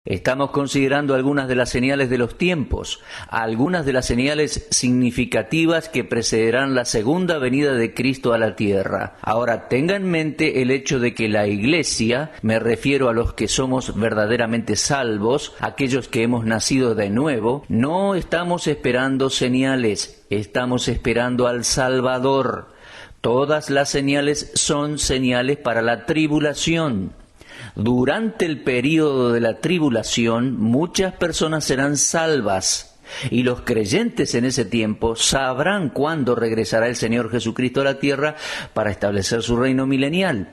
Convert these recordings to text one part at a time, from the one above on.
Estamos considerando algunas de las señales de los tiempos, algunas de las señales significativas que precederán la segunda venida de Cristo a la tierra. Ahora, tenga en mente el hecho de que la Iglesia, me refiero a los que somos verdaderamente salvos, aquellos que hemos nacido de nuevo, no estamos esperando señales, estamos esperando al Salvador. Todas las señales son señales para la tribulación. Durante el período de la tribulación, muchas personas serán salvas, y los creyentes en ese tiempo sabrán cuándo regresará el Señor Jesucristo a la tierra para establecer su reino milenial.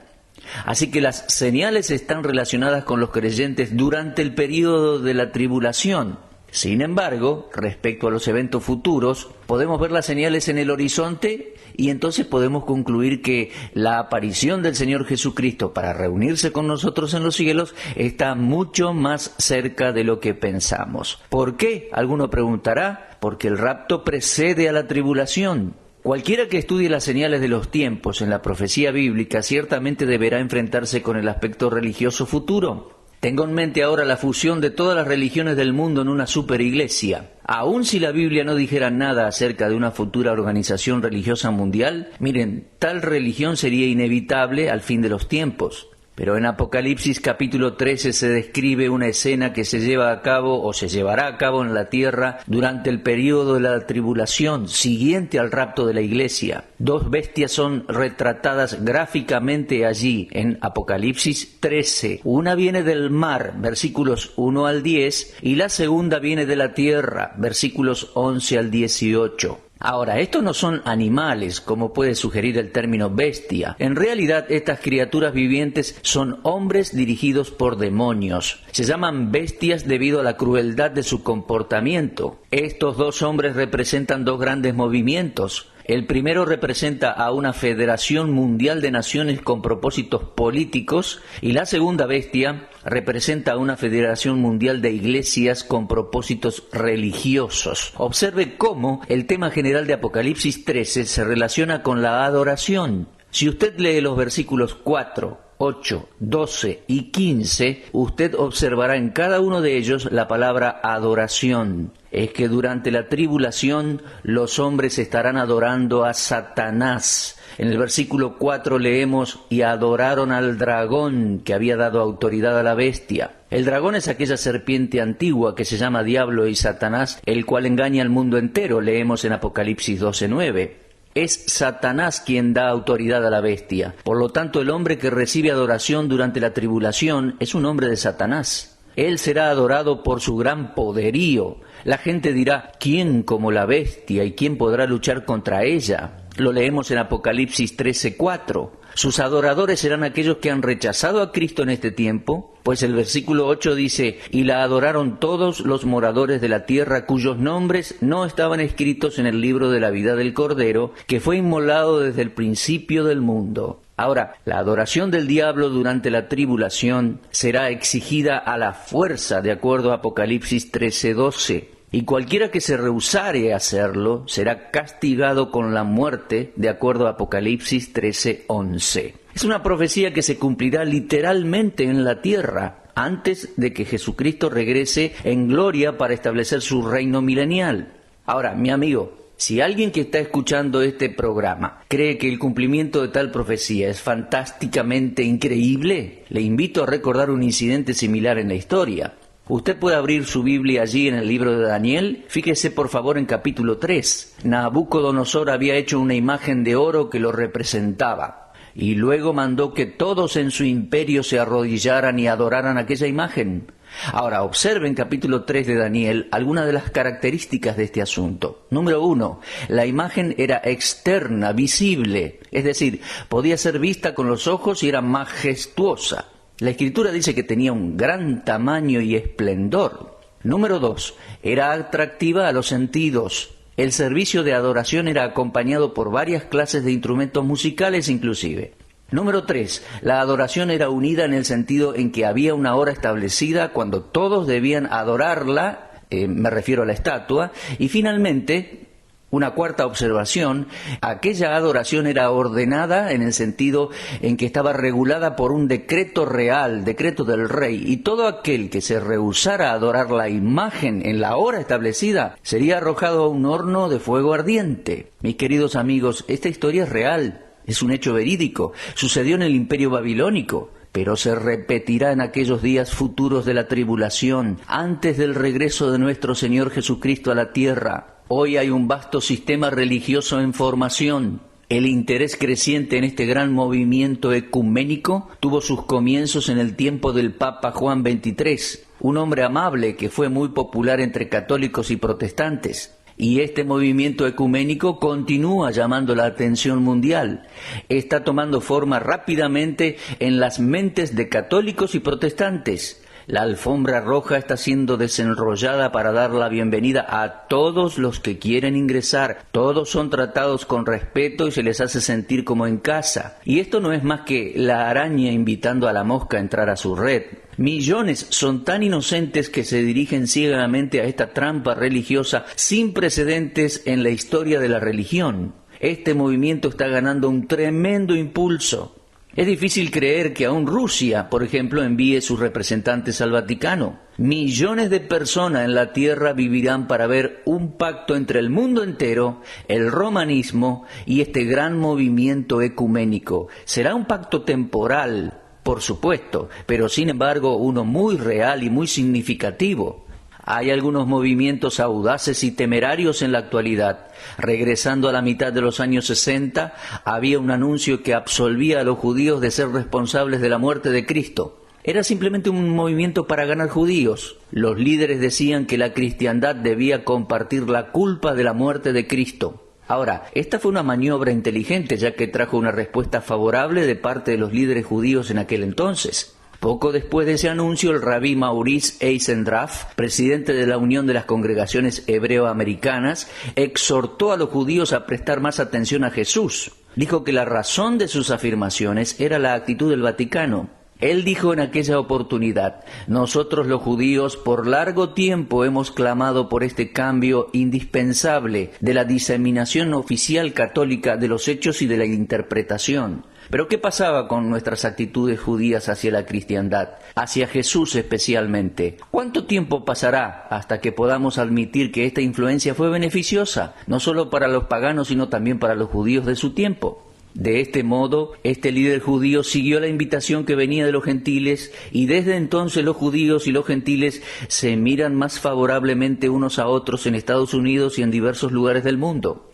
Así que las señales están relacionadas con los creyentes durante el período de la tribulación. Sin embargo, respecto a los eventos futuros, podemos ver las señales en el horizonte y entonces podemos concluir que la aparición del Señor Jesucristo para reunirse con nosotros en los cielos está mucho más cerca de lo que pensamos. ¿Por qué? Alguno preguntará. Porque el rapto precede a la tribulación. Cualquiera que estudie las señales de los tiempos en la profecía bíblica ciertamente deberá enfrentarse con el aspecto religioso futuro. Tengo en mente ahora la fusión de todas las religiones del mundo en una superiglesia. Aun si la Biblia no dijera nada acerca de una futura organización religiosa mundial, miren, tal religión sería inevitable al fin de los tiempos. Pero en Apocalipsis capítulo 13 se describe una escena que se lleva a cabo o se llevará a cabo en la tierra durante el período de la tribulación siguiente al rapto de la iglesia. Dos bestias son retratadas gráficamente allí en Apocalipsis 13. Una viene del mar, versículos 1 al 10, y la segunda viene de la tierra, versículos 11 al 18. Ahora, estos no son animales, como puede sugerir el término bestia. En realidad, estas criaturas vivientes son hombres dirigidos por demonios. Se llaman bestias debido a la crueldad de su comportamiento. Estos dos hombres representan dos grandes movimientos. El primero representa a una federación mundial de naciones con propósitos políticos y la segunda bestia representa a una federación mundial de iglesias con propósitos religiosos. Observe cómo el tema general de Apocalipsis 13 se relaciona con la adoración. Si usted lee los versículos 4, 8, 12 y 15, usted observará en cada uno de ellos la palabra adoración. Es que durante la tribulación los hombres estarán adorando a Satanás. En el versículo 4 leemos, y adoraron al dragón que había dado autoridad a la bestia. El dragón es aquella serpiente antigua que se llama Diablo y Satanás, el cual engaña al mundo entero, leemos en Apocalipsis 12:9. Es Satanás quien da autoridad a la bestia. Por lo tanto, el hombre que recibe adoración durante la tribulación es un hombre de Satanás. Él será adorado por su gran poderío. La gente dirá, ¿quién como la bestia y quién podrá luchar contra ella? Lo leemos en Apocalipsis 13:4. Sus adoradores serán aquellos que han rechazado a Cristo en este tiempo, pues el versículo 8 dice, y la adoraron todos los moradores de la tierra cuyos nombres no estaban escritos en el libro de la vida del Cordero, que fue inmolado desde el principio del mundo. Ahora, la adoración del diablo durante la tribulación será exigida a la fuerza, de acuerdo a Apocalipsis 13:12. Y cualquiera que se rehusare a hacerlo será castigado con la muerte, de acuerdo a Apocalipsis 13:11. Es una profecía que se cumplirá literalmente en la tierra, antes de que Jesucristo regrese en gloria para establecer su reino milenial. Ahora, mi amigo, si alguien que está escuchando este programa cree que el cumplimiento de tal profecía es fantásticamente increíble, le invito a recordar un incidente similar en la historia. Usted puede abrir su Biblia allí en el libro de Daniel. Fíjese por favor en capítulo 3. Nabucodonosor había hecho una imagen de oro que lo representaba. Y luego mandó que todos en su imperio se arrodillaran y adoraran aquella imagen. Ahora, observe en capítulo 3 de Daniel algunas de las características de este asunto. Número 1, la imagen era externa, visible. Es decir, podía ser vista con los ojos y era majestuosa. La Escritura dice que tenía un gran tamaño y esplendor. Número 2, era atractiva a los sentidos. El servicio de adoración era acompañado por varias clases de instrumentos musicales inclusive. Número 3, la adoración era unida en el sentido en que había una hora establecida cuando todos debían adorarla, me refiero a la estatua, y finalmente Una cuarta observación: aquella adoración era ordenada en el sentido en que estaba regulada por un decreto real, decreto del rey, y todo aquel que se rehusara a adorar la imagen en la hora establecida sería arrojado a un horno de fuego ardiente. Mis queridos amigos, esta historia es real, es un hecho verídico, sucedió en el Imperio Babilónico, pero se repetirá en aquellos días futuros de la tribulación, antes del regreso de nuestro Señor Jesucristo a la tierra. Hoy hay un vasto sistema religioso en formación. El interés creciente en este gran movimiento ecuménico tuvo sus comienzos en el tiempo del Papa Juan XXIII, un hombre amable que fue muy popular entre católicos y protestantes. Y este movimiento ecuménico continúa llamando la atención mundial. Está tomando forma rápidamente en las mentes de católicos y protestantes. La alfombra roja está siendo desenrollada para dar la bienvenida a todos los que quieren ingresar. Todos son tratados con respeto y se les hace sentir como en casa. Y esto no es más que la araña invitando a la mosca a entrar a su red. Millones son tan inocentes que se dirigen ciegamente a esta trampa religiosa sin precedentes en la historia de la religión. Este movimiento está ganando un tremendo impulso. Es difícil creer que aún Rusia, por ejemplo, envíe sus representantes al Vaticano. Millones de personas en la tierra vivirán para ver un pacto entre el mundo entero, el romanismo y este gran movimiento ecuménico. Será un pacto temporal, por supuesto, pero sin embargo uno muy real y muy significativo. Hay algunos movimientos audaces y temerarios en la actualidad. Regresando a la mitad de los años 60, había un anuncio que absolvía a los judíos de ser responsables de la muerte de Cristo. Era simplemente un movimiento para ganar judíos. Los líderes decían que la cristiandad debía compartir la culpa de la muerte de Cristo. Ahora, esta fue una maniobra inteligente, ya que trajo una respuesta favorable de parte de los líderes judíos en aquel entonces. Poco después de ese anuncio, el rabí Maurice Eisendrath, presidente de la Unión de las Congregaciones Hebreo-Americanas, exhortó a los judíos a prestar más atención a Jesús. Dijo que la razón de sus afirmaciones era la actitud del Vaticano. Él dijo en aquella oportunidad: nosotros los judíos por largo tiempo hemos clamado por este cambio indispensable de la diseminación oficial católica de los hechos y de la interpretación. Pero ¿qué pasaba con nuestras actitudes judías hacia la cristiandad, hacia Jesús especialmente? ¿Cuánto tiempo pasará hasta que podamos admitir que esta influencia fue beneficiosa, no solo para los paganos, sino también para los judíos de su tiempo? De este modo, este líder judío siguió la invitación que venía de los gentiles, y desde entonces los judíos y los gentiles se miran más favorablemente unos a otros en Estados Unidos y en diversos lugares del mundo.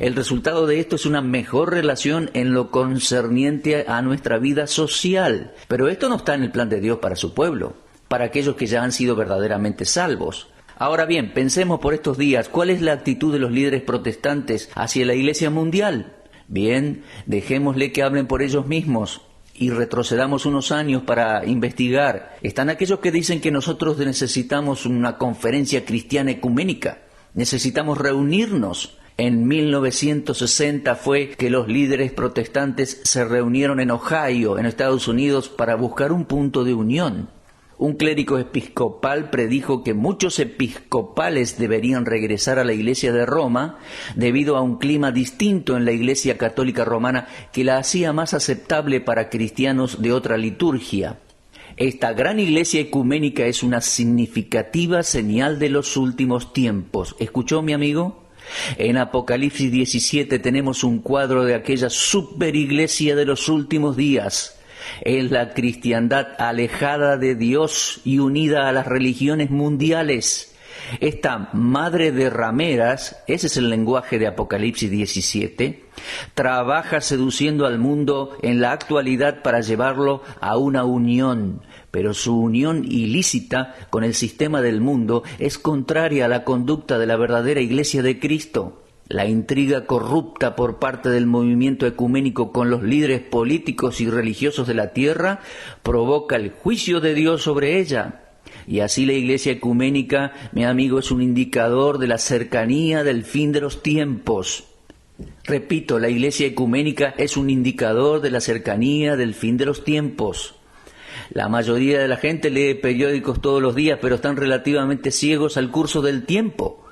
El resultado de esto es una mejor relación en lo concerniente a nuestra vida social. Pero esto no está en el plan de Dios para su pueblo, para aquellos que ya han sido verdaderamente salvos. Ahora bien, pensemos por estos días, ¿cuál es la actitud de los líderes protestantes hacia la Iglesia mundial? Bien, dejémosle que hablen por ellos mismos y retrocedamos unos años para investigar. Están aquellos que dicen que nosotros necesitamos una conferencia cristiana ecuménica, necesitamos reunirnos. En 1960 fue que los líderes protestantes se reunieron en Ohio, en Estados Unidos, para buscar un punto de unión. Un clérigo episcopal predijo que muchos episcopales deberían regresar a la Iglesia de Roma debido a un clima distinto en la Iglesia Católica Romana que la hacía más aceptable para cristianos de otra liturgia. Esta gran iglesia ecuménica es una significativa señal de los últimos tiempos. ¿Escuchó, mi amigo? En Apocalipsis 17 tenemos un cuadro de aquella superiglesia de los últimos días. Es la cristiandad alejada de Dios y unida a las religiones mundiales. Esta madre de rameras, ese es el lenguaje de Apocalipsis 17, trabaja seduciendo al mundo en la actualidad para llevarlo a una unión, pero su unión ilícita con el sistema del mundo es contraria a la conducta de la verdadera Iglesia de Cristo. La intriga corrupta por parte del movimiento ecuménico con los líderes políticos y religiosos de la tierra provoca el juicio de Dios sobre ella. Y así la Iglesia ecuménica, mi amigo, es un indicador de la cercanía del fin de los tiempos. Repito, la Iglesia ecuménica es un indicador de la cercanía del fin de los tiempos. La mayoría de la gente lee periódicos todos los días, pero están relativamente ciegos al curso del tiempo.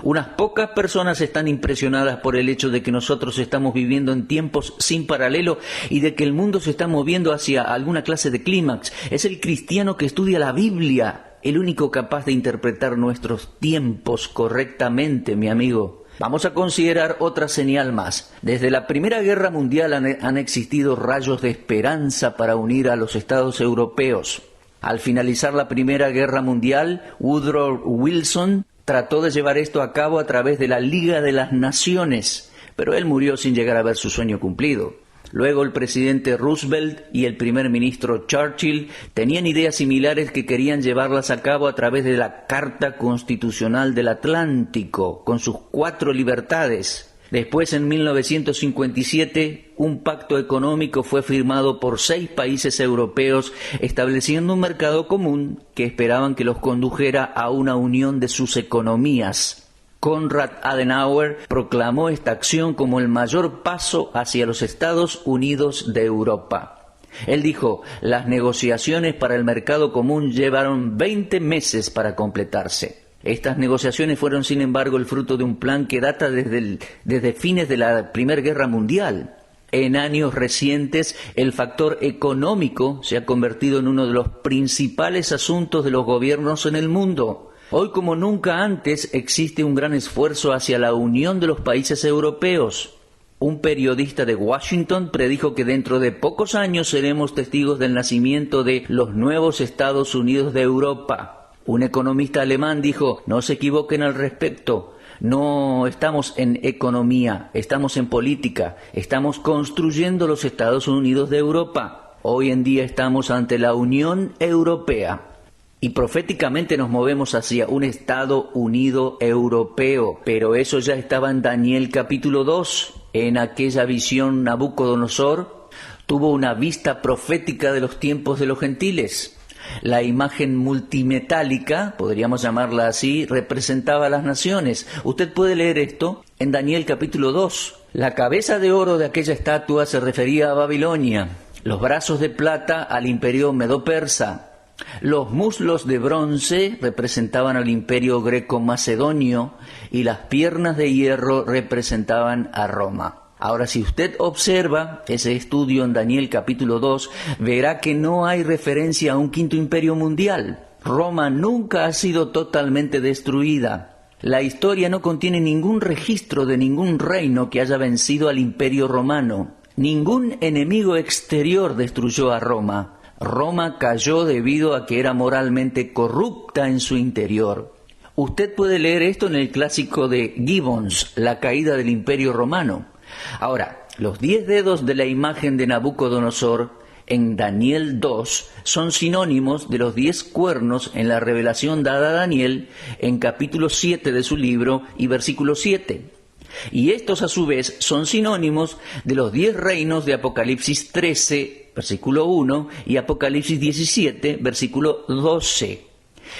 Unas pocas personas están impresionadas por el hecho de que nosotros estamos viviendo en tiempos sin paralelo y de que el mundo se está moviendo hacia alguna clase de clímax. Es el cristiano que estudia la Biblia, el único capaz de interpretar nuestros tiempos correctamente, mi amigo. Vamos a considerar otra señal más. Desde la Primera Guerra Mundial han existido rayos de esperanza para unir a los estados europeos. Al finalizar la Primera Guerra Mundial, Woodrow Wilson trató de llevar esto a cabo a través de la Liga de las Naciones, pero él murió sin llegar a ver su sueño cumplido. Luego el presidente Roosevelt y el primer ministro Churchill tenían ideas similares que querían llevarlas a cabo a través de la Carta Constitucional del Atlántico, con sus 4 libertades. Después, en 1957, un pacto económico fue firmado por 6 países europeos, estableciendo un mercado común que esperaban que los condujera a una unión de sus economías. Konrad Adenauer proclamó esta acción como el mayor paso hacia los Estados Unidos de Europa. Él dijo: las negociaciones para el mercado común llevaron 20 meses para completarse. Estas negociaciones fueron, sin embargo, el fruto de un plan que data desde fines de la Primera Guerra Mundial. En años recientes, el factor económico se ha convertido en uno de los principales asuntos de los gobiernos en el mundo. Hoy, como nunca antes, existe un gran esfuerzo hacia la unión de los países europeos. Un periodista de Washington predijo que dentro de pocos años seremos testigos del nacimiento de los nuevos Estados Unidos de Europa. Un economista alemán dijo: no se equivoquen al respecto, no estamos en economía, estamos en política, estamos construyendo los Estados Unidos de Europa. Hoy en día estamos ante la Unión Europea y proféticamente nos movemos hacia un Estado Unido Europeo, pero eso ya estaba en Daniel capítulo 2. En aquella visión, Nabucodonosor tuvo una vista profética de los tiempos de los gentiles. La imagen multimetálica, podríamos llamarla así, representaba a las naciones. Usted puede leer esto en Daniel capítulo 2. La cabeza de oro de aquella estatua se refería a Babilonia, los brazos de plata al imperio medo-persa, los muslos de bronce representaban al imperio greco-macedonio y las piernas de hierro representaban a Roma. Ahora, si usted observa ese estudio en Daniel capítulo 2, verá que no hay referencia a un quinto imperio mundial. Roma nunca ha sido totalmente destruida. La historia no contiene ningún registro de ningún reino que haya vencido al imperio romano. Ningún enemigo exterior destruyó a Roma. Roma cayó debido a que era moralmente corrupta en su interior. Usted puede leer esto en el clásico de Gibbons, La caída del imperio romano. Ahora, los 10 dedos de la imagen de Nabucodonosor en Daniel 2 son sinónimos de los 10 cuernos en la revelación dada a Daniel en capítulo 7 de su libro y versículo 7. Y estos a su vez son sinónimos de los 10 reinos de Apocalipsis 13, versículo 1 y Apocalipsis 17, versículo 12.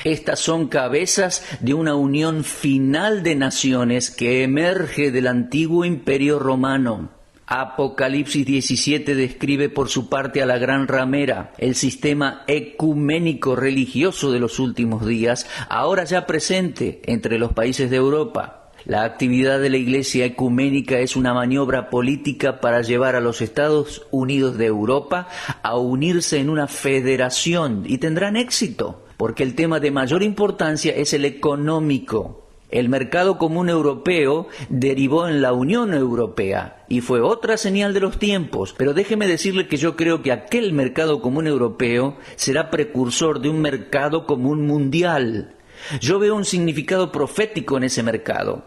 Estas son cabezas de una unión final de naciones que emerge del antiguo imperio romano. Apocalipsis 17 describe por su parte a la gran ramera, el sistema ecuménico religioso de los últimos días, ahora ya presente entre los países de Europa. La actividad de la Iglesia ecuménica es una maniobra política para llevar a los Estados Unidos de Europa a unirse en una federación, y tendrán éxito, porque el tema de mayor importancia es el económico. El mercado común europeo derivó en la Unión Europea y fue otra señal de los tiempos, pero déjeme decirle que yo creo que aquel mercado común europeo será precursor de un mercado común mundial. Yo veo un significado profético en ese mercado.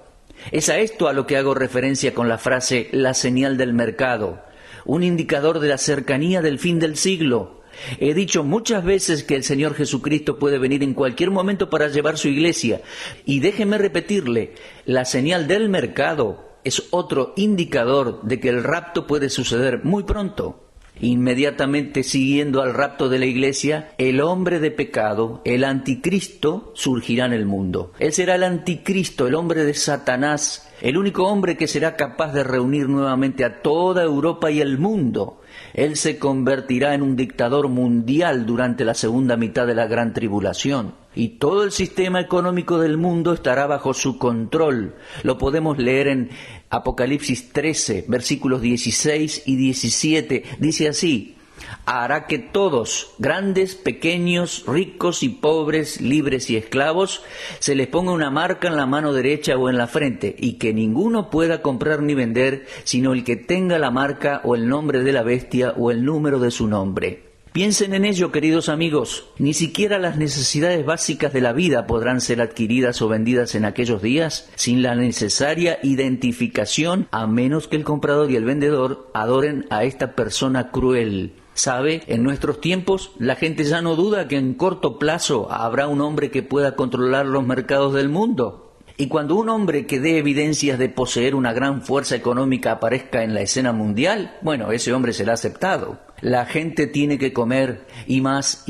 Es a esto a lo que hago referencia con la frase «la señal del mercado», un indicador de la cercanía del fin del siglo. He dicho muchas veces que el Señor Jesucristo puede venir en cualquier momento para llevar su iglesia. Y déjeme repetirle, la señal del mercado es otro indicador de que el rapto puede suceder muy pronto. Inmediatamente siguiendo al rapto de la iglesia, el hombre de pecado, el anticristo, surgirá en el mundo. Él será el anticristo, el hombre de Satanás, el único hombre que será capaz de reunir nuevamente a toda Europa y el mundo. Él se convertirá en un dictador mundial durante la segunda mitad de la gran tribulación. y todo el sistema económico del mundo estará bajo su control. Lo podemos leer en Apocalipsis 13, versículos 16 y 17. Dice así: hará que todos, grandes, pequeños, ricos y pobres, libres y esclavos, se les ponga una marca en la mano derecha o en la frente, y que ninguno pueda comprar ni vender, sino el que tenga la marca o el nombre de la bestia o el número de su nombre. Piensen en ello, queridos amigos. Ni siquiera las necesidades básicas de la vida podrán ser adquiridas o vendidas en aquellos días sin la necesaria identificación, a menos que el comprador y el vendedor adoren a esta persona cruel. ¿Sabe? En nuestros tiempos la gente ya no duda que en corto plazo habrá un hombre que pueda controlar los mercados del mundo. Y cuando un hombre que dé evidencias de poseer una gran fuerza económica aparezca en la escena mundial, bueno, ese hombre será aceptado. La gente tiene que comer y más,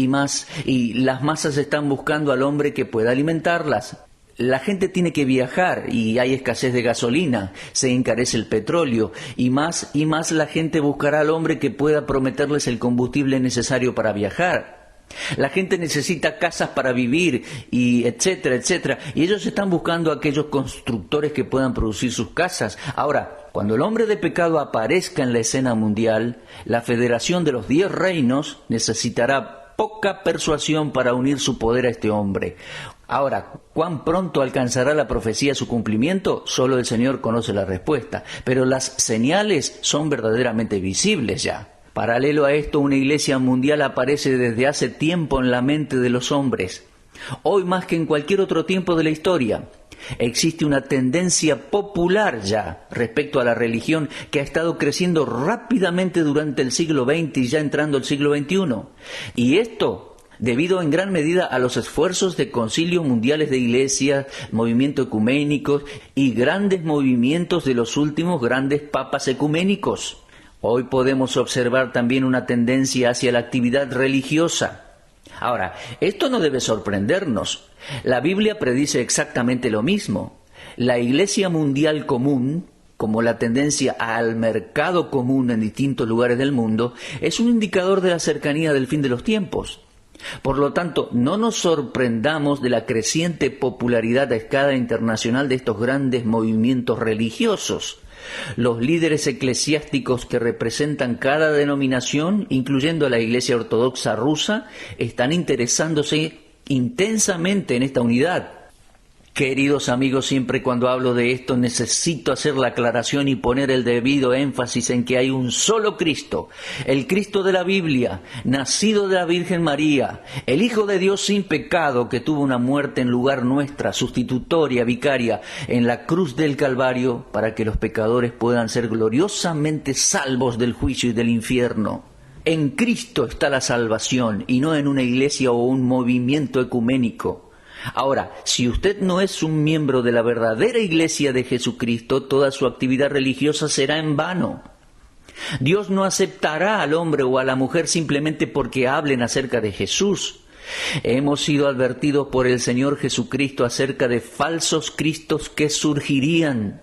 y las masas están buscando al hombre que pueda alimentarlas. La gente tiene que viajar y hay escasez de gasolina, se encarece el petróleo y más la gente buscará al hombre que pueda prometerles el combustible necesario para viajar. La gente necesita casas para vivir y etcétera, etcétera. Y ellos están buscando a aquellos constructores que puedan producir sus casas. Ahora, cuando el hombre de pecado aparezca en la escena mundial, la Federación de los 10 Reinos necesitará poca persuasión para unir su poder a este hombre. Ahora, ¿cuán pronto alcanzará la profecía su cumplimiento? Solo el Señor conoce la respuesta. Pero las señales son verdaderamente visibles ya. Paralelo a esto, una iglesia mundial aparece desde hace tiempo en la mente de los hombres. Hoy más que en cualquier otro tiempo de la historia, existe una tendencia popular ya respecto a la religión que ha estado creciendo rápidamente durante el siglo XX y ya entrando el siglo XXI. Y esto debido en gran medida a los esfuerzos de concilios mundiales de iglesias, movimientos ecuménicos y grandes movimientos de los últimos grandes papas ecuménicos. Hoy podemos observar también una tendencia hacia la actividad religiosa. Ahora, esto no debe sorprendernos. La Biblia predice exactamente lo mismo. La Iglesia Mundial Común, como la tendencia al mercado común en distintos lugares del mundo, es un indicador de la cercanía del fin de los tiempos. Por lo tanto, no nos sorprendamos de la creciente popularidad a escala internacional de estos grandes movimientos religiosos. Los líderes eclesiásticos que representan cada denominación, incluyendo a la Iglesia Ortodoxa rusa, están interesándose intensamente en esta unidad. Queridos amigos, siempre cuando hablo de esto necesito hacer la aclaración y poner el debido énfasis en que hay un solo Cristo, el Cristo de la Biblia, nacido de la Virgen María, el Hijo de Dios sin pecado que tuvo una muerte en lugar nuestra, sustitutoria, vicaria, en la cruz del Calvario para que los pecadores puedan ser gloriosamente salvos del juicio y del infierno. En Cristo está la salvación y no en una iglesia o un movimiento ecuménico. Ahora, si usted no es un miembro de la verdadera Iglesia de Jesucristo, toda su actividad religiosa será en vano. Dios no aceptará al hombre o a la mujer simplemente porque hablen acerca de Jesús. Hemos sido advertidos por el Señor Jesucristo acerca de falsos cristos que surgirían.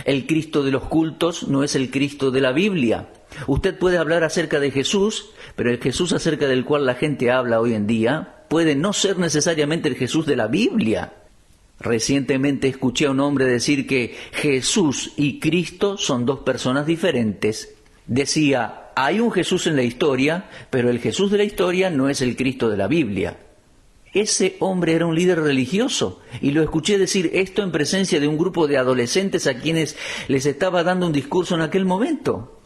El Cristo de los cultos no es el Cristo de la Biblia. Usted puede hablar acerca de Jesús, pero el Jesús acerca del cual la gente habla hoy en día puede no ser necesariamente el Jesús de la Biblia. Recientemente escuché a un hombre decir que Jesús y Cristo son dos personas diferentes. Decía, hay un Jesús en la historia, pero el Jesús de la historia no es el Cristo de la Biblia. Ese hombre era un líder religioso y lo escuché decir esto en presencia de un grupo de adolescentes a quienes les estaba dando un discurso en aquel momento.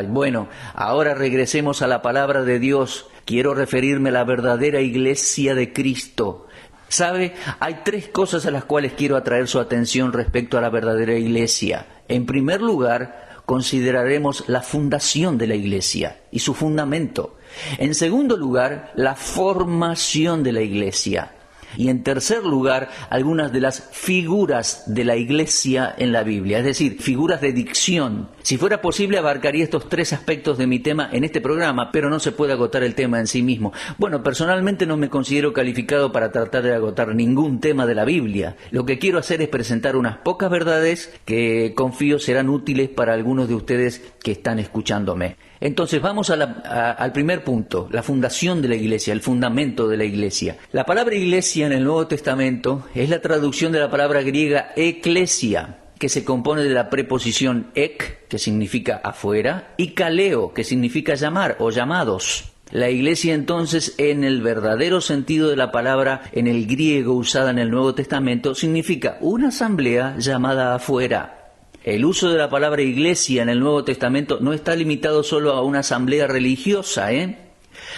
Bueno, ahora regresemos a la palabra de Dios. Quiero referirme a la verdadera Iglesia de Cristo. ¿Sabe? Hay 3 cosas a las cuales quiero atraer su atención respecto a la verdadera Iglesia. En primer lugar, consideraremos la fundación de la Iglesia y su fundamento. En segundo lugar, la formación de la Iglesia. Y en tercer lugar, algunas de las figuras de la Iglesia en la Biblia, es decir, figuras de dicción. Si fuera posible, abarcaría estos 3 aspectos de mi tema en este programa, pero no se puede agotar el tema en sí mismo. Bueno, personalmente no me considero calificado para tratar de agotar ningún tema de la Biblia. Lo que quiero hacer es presentar unas pocas verdades que confío serán útiles para algunos de ustedes que están escuchándome. Entonces vamos al primer punto, la fundación de la iglesia, el fundamento de la iglesia. La palabra iglesia en el Nuevo Testamento es la traducción de la palabra griega eklesia, que se compone de la preposición ek, que significa afuera, y kaleo, que significa llamar o llamados. La iglesia entonces, en el verdadero sentido de la palabra en el griego usada en el Nuevo Testamento, significa una asamblea llamada afuera. El uso de la palabra iglesia en el Nuevo Testamento no está limitado solo a una asamblea religiosa,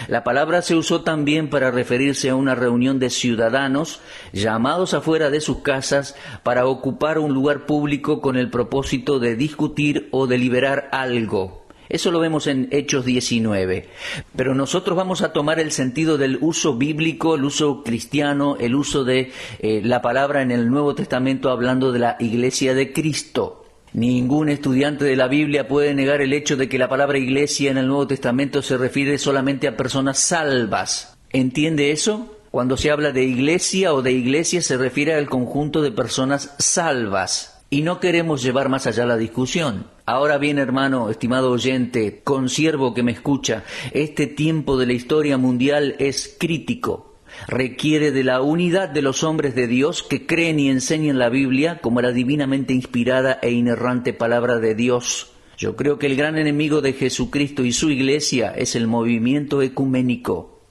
La palabra se usó también para referirse a una reunión de ciudadanos llamados afuera de sus casas para ocupar un lugar público con el propósito de discutir o deliberar algo. Eso lo vemos en Hechos 19. Pero nosotros vamos a tomar el sentido del uso bíblico, el uso cristiano, el uso de la palabra en el Nuevo Testamento hablando de la iglesia de Cristo. Ningún estudiante de la Biblia puede negar el hecho de que la palabra iglesia en el Nuevo Testamento se refiere solamente a personas salvas. ¿Entiende eso? Cuando se habla de iglesia o de iglesia se refiere al conjunto de personas salvas. Y no queremos llevar más allá la discusión. Ahora bien, hermano, estimado oyente, consiervo que me escucha, este tiempo de la historia mundial es crítico. Requiere de la unidad de los hombres de Dios que creen y enseñan la Biblia como la divinamente inspirada e inerrante palabra de Dios. Yo creo que el gran enemigo de Jesucristo y su iglesia es el movimiento ecuménico.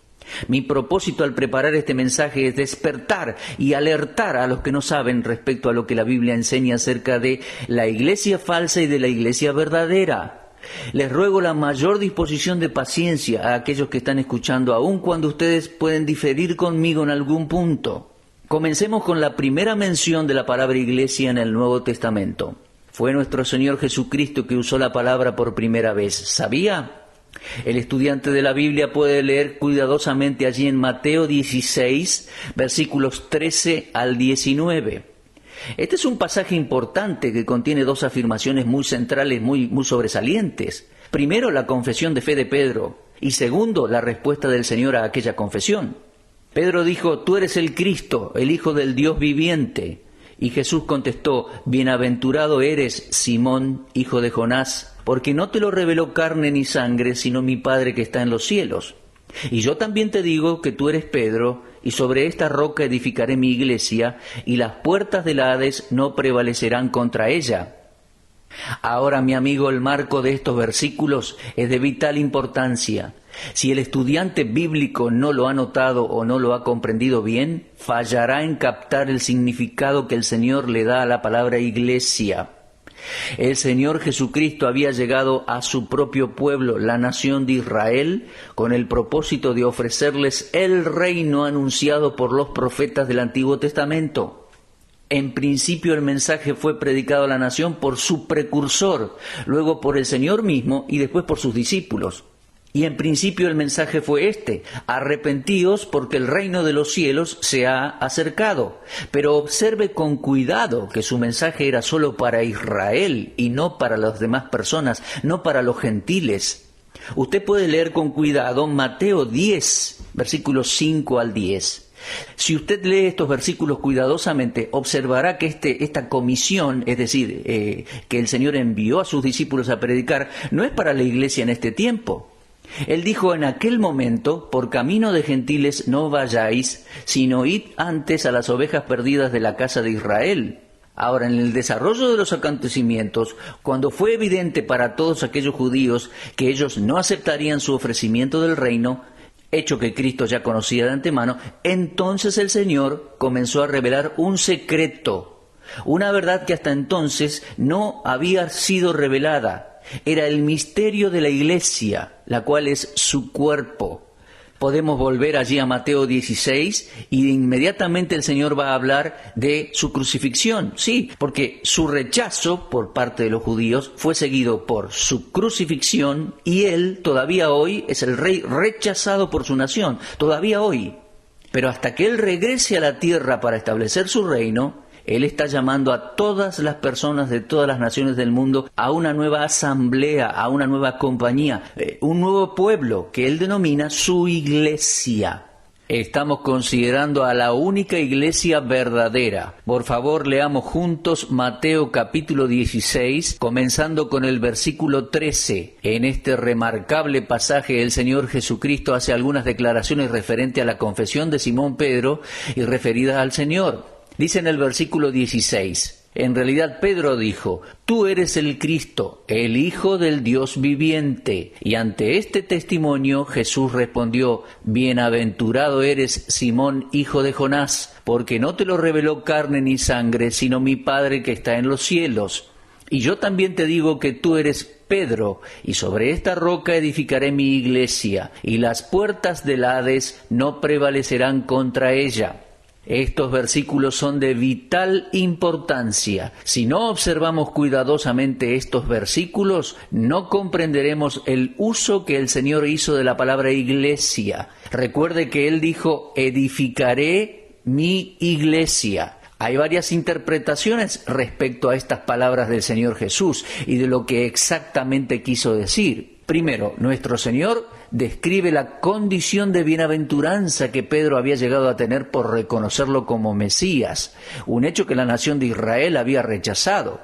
Mi propósito al preparar este mensaje es despertar y alertar a los que no saben respecto a lo que la Biblia enseña acerca de la iglesia falsa y de la iglesia verdadera. Les ruego la mayor disposición de paciencia a aquellos que están escuchando, aun cuando ustedes pueden diferir conmigo en algún punto. Comencemos con la primera mención de la palabra iglesia en el Nuevo Testamento. Fue nuestro Señor Jesucristo que usó la palabra por primera vez. ¿Sabía? El estudiante de la Biblia puede leer cuidadosamente allí en Mateo 16, versículos 13 al 19. Este es un pasaje importante que contiene dos afirmaciones muy centrales, muy sobresalientes. Primero, la confesión de fe de Pedro, y segundo, la respuesta del Señor a aquella confesión. Pedro dijo: «Tú eres el Cristo, el Hijo del Dios viviente». Y Jesús contestó: «Bienaventurado eres, Simón, hijo de Jonás, porque no te lo reveló carne ni sangre, sino mi Padre que está en los cielos. Y yo también te digo que tú eres Pedro, y sobre esta roca edificaré mi iglesia, y las puertas del Hades no prevalecerán contra ella». Ahora, mi amigo, el marco de estos versículos es de vital importancia. Si el estudiante bíblico no lo ha notado o no lo ha comprendido bien, fallará en captar el significado que el Señor le da a la palabra iglesia. El Señor Jesucristo había llegado a su propio pueblo, la nación de Israel, con el propósito de ofrecerles el reino anunciado por los profetas del Antiguo Testamento. En principio el mensaje fue predicado a la nación por su precursor, luego por el Señor mismo y después por sus discípulos. Y en principio el mensaje fue este: arrepentíos porque el reino de los cielos se ha acercado. Pero observe con cuidado que su mensaje era solo para Israel y no para las demás personas, no para los gentiles. Usted puede leer con cuidado Mateo 10, versículos 5 al 10. Si usted lee estos versículos cuidadosamente, observará que esta comisión, es decir, que el Señor envió a sus discípulos a predicar, no es para la iglesia en este tiempo. Él dijo: en aquel momento, por camino de gentiles no vayáis, sino id antes a las ovejas perdidas de la casa de Israel. Ahora, en el desarrollo de los acontecimientos, cuando fue evidente para todos aquellos judíos que ellos no aceptarían su ofrecimiento del reino, hecho que Cristo ya conocía de antemano, entonces el Señor comenzó a revelar un secreto, una verdad que hasta entonces no había sido revelada. Era el misterio de la iglesia, la cual es su cuerpo. Podemos volver allí a Mateo 16 y inmediatamente el Señor va a hablar de su crucifixión. Sí, porque su rechazo por parte de los judíos fue seguido por su crucifixión y Él todavía hoy es el rey rechazado por su nación, todavía hoy. Pero hasta que Él regrese a la tierra para establecer su reino, Él está llamando a todas las personas de todas las naciones del mundo a una nueva asamblea, a una nueva compañía, un nuevo pueblo que Él denomina su iglesia. Estamos considerando a la única iglesia verdadera. Por favor, leamos juntos Mateo capítulo 16, comenzando con el versículo 13. En este remarcable pasaje, el Señor Jesucristo hace algunas declaraciones referentes a la confesión de Simón Pedro y referidas al Señor. Dice en el versículo 16... En realidad Pedro dijo, tú eres el Cristo, el Hijo del Dios viviente. Y ante este testimonio Jesús respondió, bienaventurado eres Simón, hijo de Jonás, porque no te lo reveló carne ni sangre, sino mi Padre que está en los cielos. Y yo también te digo que tú eres Pedro, y sobre esta roca edificaré mi iglesia, y las puertas del Hades no prevalecerán contra ella. Estos versículos son de vital importancia. Si no observamos cuidadosamente estos versículos, no comprenderemos el uso que el Señor hizo de la palabra iglesia. Recuerde que Él dijo, edificaré mi iglesia. Hay varias interpretaciones respecto a estas palabras del Señor Jesús y de lo que exactamente quiso decir. Primero, nuestro Señor describe la condición de bienaventuranza que Pedro había llegado a tener por reconocerlo como Mesías, un hecho que la nación de Israel había rechazado.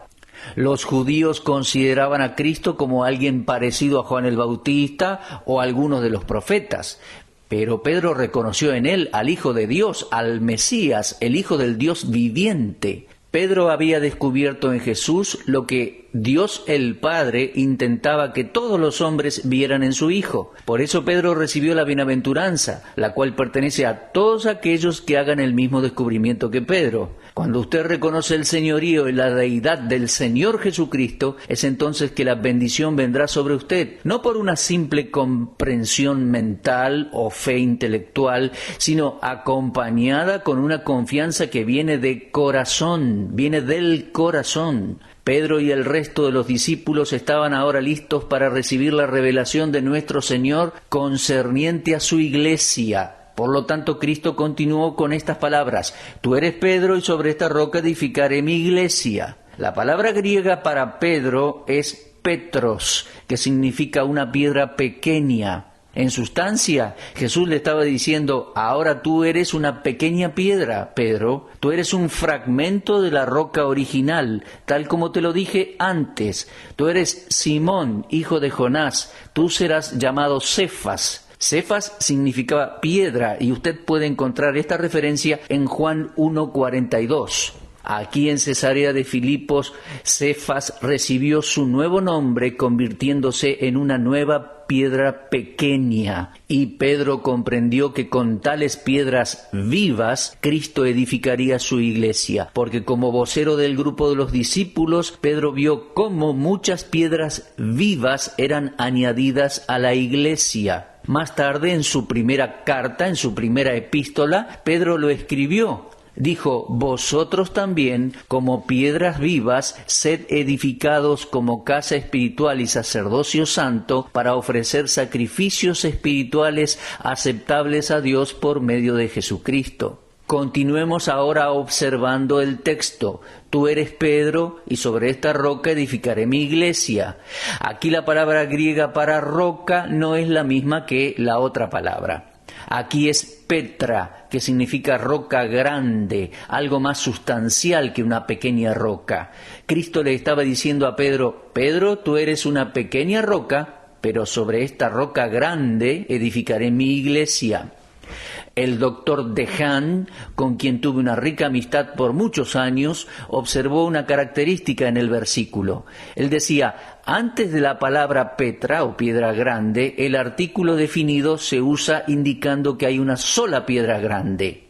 Los judíos consideraban a Cristo como alguien parecido a Juan el Bautista o a algunos de los profetas. Pero Pedro reconoció en él al Hijo de Dios, al Mesías, el Hijo del Dios viviente. Pedro había descubierto en Jesús lo que Dios el Padre intentaba que todos los hombres vieran en su Hijo. Por eso Pedro recibió la bienaventuranza, la cual pertenece a todos aquellos que hagan el mismo descubrimiento que Pedro. Cuando usted reconoce el señorío y la deidad del Señor Jesucristo, es entonces que la bendición vendrá sobre usted, no por una simple comprensión mental o fe intelectual, sino acompañada con una confianza que viene de corazón, viene del corazón. Pedro y el resto de los discípulos estaban ahora listos para recibir la revelación de nuestro Señor concerniente a su iglesia. Por lo tanto, Cristo continuó con estas palabras, tú eres Pedro y sobre esta roca edificaré mi iglesia. La palabra griega para Pedro es Petros, que significa una piedra pequeña. En sustancia, Jesús le estaba diciendo, ahora tú eres una pequeña piedra, Pedro, tú eres un fragmento de la roca original, tal como te lo dije antes. Tú eres Simón, hijo de Jonás, tú serás llamado Cefas. Cefas significaba piedra y usted puede encontrar esta referencia en Juan 1:42. Aquí en Cesarea de Filipos, Cefas recibió su nuevo nombre convirtiéndose en una nueva piedra pequeña. Y Pedro comprendió que con tales piedras vivas, Cristo edificaría su iglesia. Porque como vocero del grupo de los discípulos, Pedro vio cómo muchas piedras vivas eran añadidas a la iglesia. Más tarde, en su primera carta, en su primera epístola, Pedro lo escribió. Dijo, vosotros también, como piedras vivas, sed edificados como casa espiritual y sacerdocio santo, para ofrecer sacrificios espirituales aceptables a Dios por medio de Jesucristo. Continuemos ahora observando el texto. Tú eres Pedro, y sobre esta roca edificaré mi iglesia. Aquí la palabra griega para roca no es la misma que la otra palabra. Aquí es Petra, que significa roca grande, algo más sustancial que una pequeña roca. Cristo le estaba diciendo a Pedro, Pedro, tú eres una pequeña roca, pero sobre esta roca grande edificaré mi iglesia. El doctor Dehaene, con quien tuve una rica amistad por muchos años, observó una característica en el versículo. Él decía, antes de la palabra Petra o piedra grande, el artículo definido se usa indicando que hay una sola piedra grande.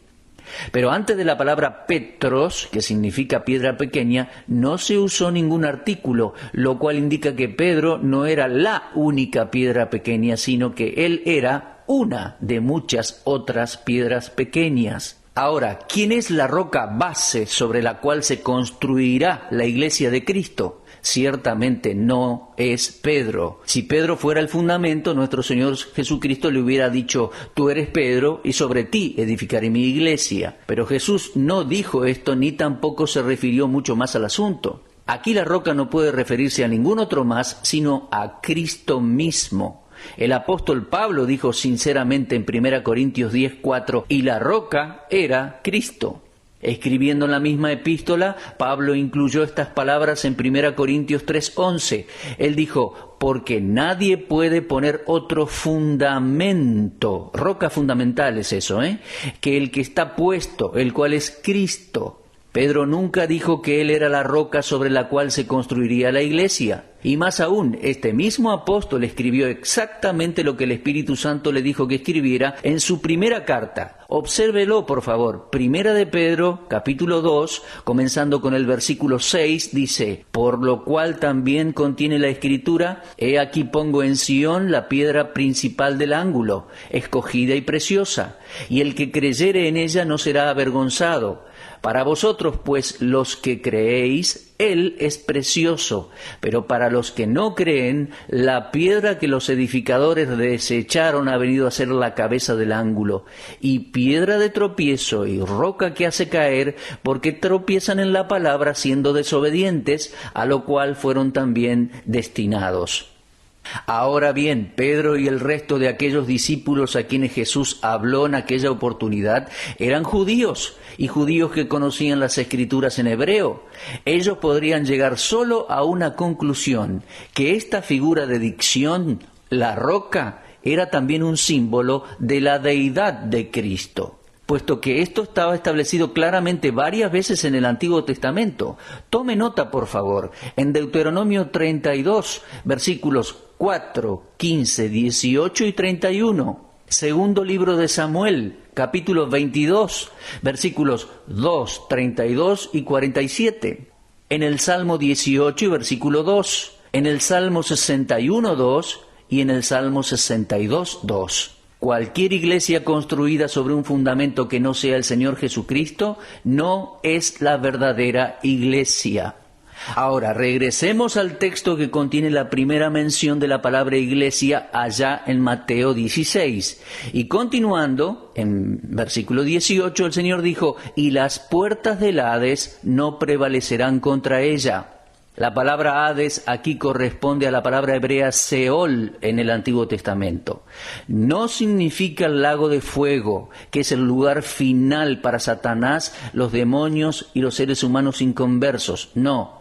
Pero antes de la palabra Petros, que significa piedra pequeña, no se usó ningún artículo, lo cual indica que Pedro no era la única piedra pequeña, sino que él era una de muchas otras piedras pequeñas. Ahora, ¿quién es la roca base sobre la cual se construirá la iglesia de Cristo? Ciertamente no es Pedro. Si Pedro fuera el fundamento, nuestro Señor Jesucristo le hubiera dicho, tú eres Pedro y sobre ti edificaré mi iglesia. Pero Jesús no dijo esto ni tampoco se refirió mucho más al asunto. Aquí la roca no puede referirse a ningún otro más, sino a Cristo mismo. El apóstol Pablo dijo sinceramente en 1 Corintios 10:4, y la roca era Cristo. Escribiendo en la misma epístola, Pablo incluyó estas palabras en 1 Corintios 3:11. Él dijo, porque nadie puede poner otro fundamento, roca fundamental es eso, que el que está puesto, el cual es Cristo. Pedro nunca dijo que él era la roca sobre la cual se construiría la iglesia. Y más aún, este mismo apóstol escribió exactamente lo que el Espíritu Santo le dijo que escribiera en su primera carta. Obsérvelo, por favor. Primera de Pedro, capítulo 2, comenzando con el versículo 6, dice, por lo cual también contiene la Escritura, he aquí pongo en Sión la piedra principal del ángulo, escogida y preciosa, y el que creyere en ella no será avergonzado. Para vosotros, pues, los que creéis, Él es precioso, pero para los que no creen, la piedra que los edificadores desecharon ha venido a ser la cabeza del ángulo, y piedra de tropiezo y roca que hace caer, porque tropiezan en la palabra siendo desobedientes, a lo cual fueron también destinados. Ahora bien, Pedro y el resto de aquellos discípulos a quienes Jesús habló en aquella oportunidad eran judíos, y judíos que conocían las Escrituras en hebreo. Ellos podrían llegar solo a una conclusión, que esta figura de dicción, la roca, era también un símbolo de la deidad de Cristo, puesto que esto estaba establecido claramente varias veces en el Antiguo Testamento. Tome nota, por favor, en Deuteronomio 32, versículos 4, 15, 18 y 31. Segundo libro de Samuel, capítulo 22, versículos 2, 32 y 47. En el Salmo 18 y versículo 2. En el Salmo 61, 2 y en el Salmo 62, 2. Cualquier iglesia construida sobre un fundamento que no sea el Señor Jesucristo no es la verdadera iglesia. Ahora, regresemos al texto que contiene la primera mención de la palabra iglesia allá en Mateo 16. Y continuando, en versículo 18, el Señor dijo, y las puertas del Hades no prevalecerán contra ella. La palabra Hades aquí corresponde a la palabra hebrea Seol en el Antiguo Testamento. No significa el lago de fuego, que es el lugar final para Satanás, los demonios y los seres humanos inconversos. No.